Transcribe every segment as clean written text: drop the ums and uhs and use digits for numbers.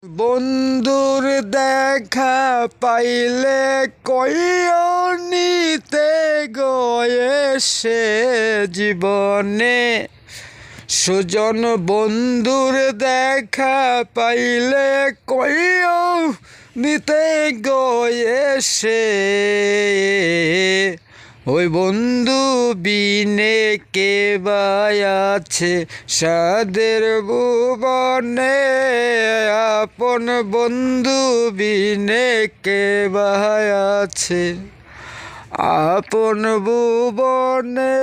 বন্ধুর দেখা পাইলে কইও নিতে গয়ে সে জীবনে সুজন বন্ধুর দেখা পাইলে কইও নিতে গয়ে সে ওই বন্ধু বিনে কে আছে সাদের ভুবনে আপন বন্ধু বিনে কে আছে আপন ভুবনে।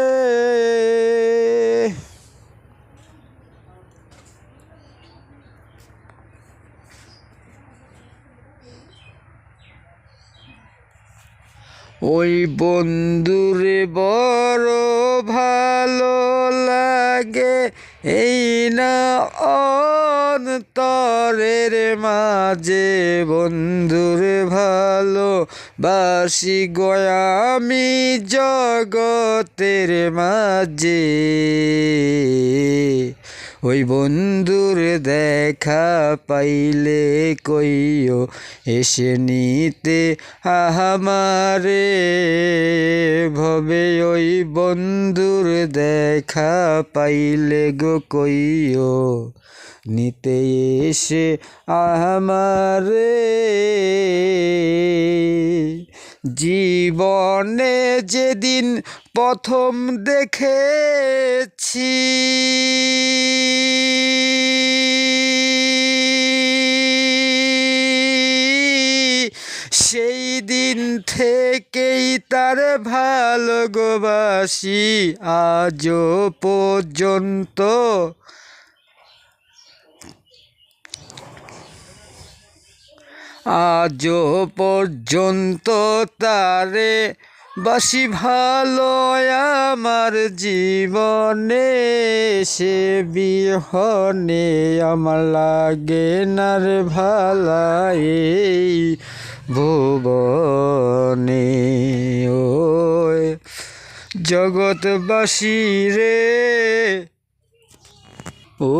ওই বন্ধুরে বড় ভালো লাগে এই না অন্তরের মাঝে বন্ধুরে ভালো বাসি গয়া আমি জগতের মাঝে ওই বন্ধুর দেখা পাইলে কইও এসে নিতে আমারে ভবে ওই বন্ধুর দেখা পাইলে গো কইও নিতে এসে আমারে। জীবনে যেদিন প্রথম দেখেছি সেই দিন থেকেই তার ভালোবাসি আজও পর্যন্ত আজও পর্যন্ত তারে বাসি ভালো আমার জীবনে সে বিহনে আমার লাগে নার ভালা এই ভুবনে। ওই জগৎবাসী রে ও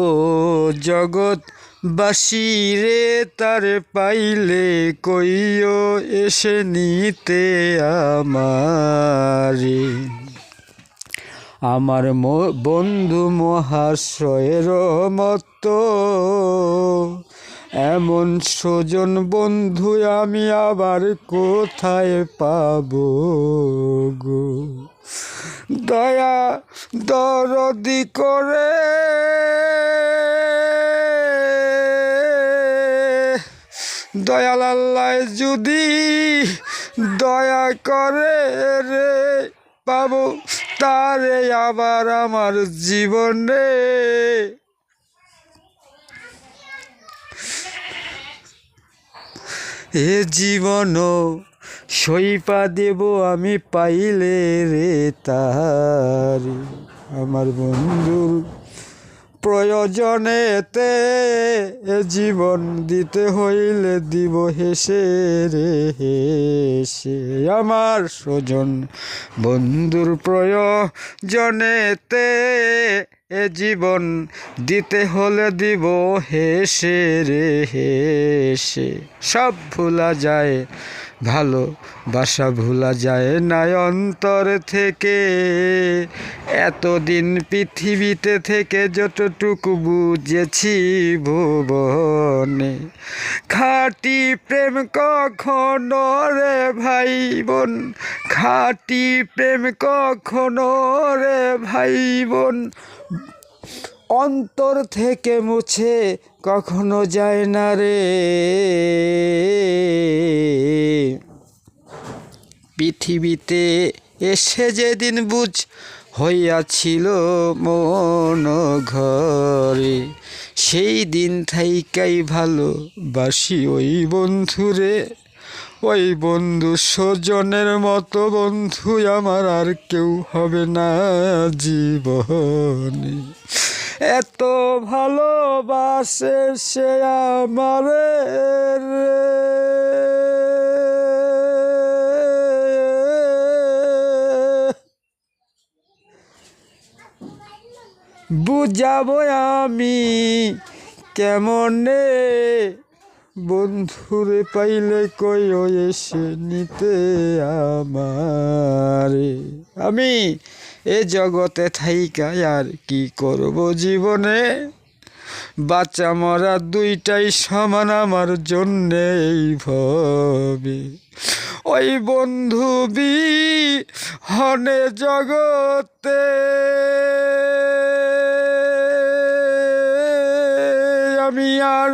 জগৎবাসী রে তার পাইলে কইও এসে নিতে আমারে। আমার বন্ধু মহাশয়ের মতো এমন সুজন বন্ধু আমি আবার কোথায় পাবো গো। দয়া দরদি করে দয়াল আল্লাহ যদি দয়া করে রে পাবো তারে আবার আমার জীবনে। এ জীবনও সইপা দেব আমি পাইলে রে তার আমার বন্ধুর প্রয়োজনেতে জীবন দিতে হইলে দিব হেসে রে হেসে আমার স্বজন বন্ধুর প্রয়োজনেতে জীবন দিতে হলে দিব হেসে রে হেসে। সব ভোলা যায় ভালোবাসা ভোলা যায় না অন্তর থেকে এতদিন পৃথিবীতে থেকে যতটুকু বুঝেছি ভুবনে। খাঁটি প্রেম কখনো রে ভাই বোন খাঁটি প্রেম কখনো রে ভাই বোন অন্তর থেকে মুছে কখনো যায় না রে। পৃথিবীতে এসে যেদিন বুঝ হইয়াছিল মন ঘরে সেই দিন থাইকাই ভালোবাসি ওই বন্ধুরে। ওই বন্ধু স্বজনের মতো বন্ধু আমার আর কেউ হবে না জীবনে। এত ভালোবাসে সে আমারে বুঝাবো আমি কেমনে বন্ধুরে পাইলে কইও এসে নিতে আমারে। আমি এ জগতে থাইকা আর কি করব জীবনে, বাঁচা মরা দুইটাই সমান আমার জন্যে এইভাবে। ওই বন্ধু বিহনে জগতে আমি আর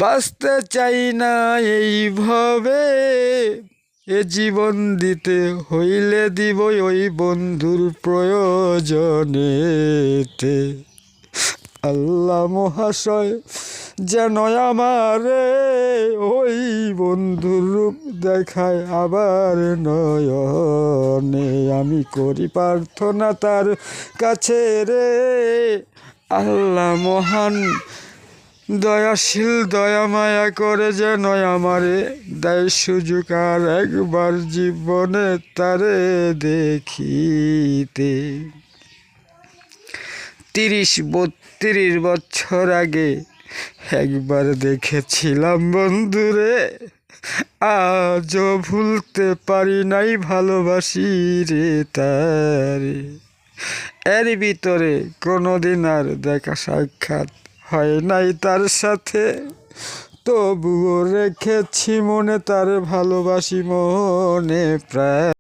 বাঁচতে চাই না এইভাবে। এ জীবন দিতে হইলে দিবই ওই বন্ধুর প্রয়োজনেতে। আল্লাহ মহাশয় যেন আমারে ওই বন্ধুর রূপ দেখায় আবার নয়নে। আমি করি প্রার্থনা তার কাছে রে, আল্লাহ মহান দয়াশীল দয়া মায়া করে যেন আমারে দেয় সুযোগ আর একবার জীবনে তারে দেখিতে। 30-32 বছর আগে একবার দেখেছিলাম বন্ধুরে, আজও ভুলতে পারি নাই ভালোবাসি রে তারে। এর ভিতরে কোনোদিন আর দেখা সাক্ষাৎ হয় নাই তার সাথে, তবুও রেখেছি মনে তার ভালোবাসি মনে প্রায়।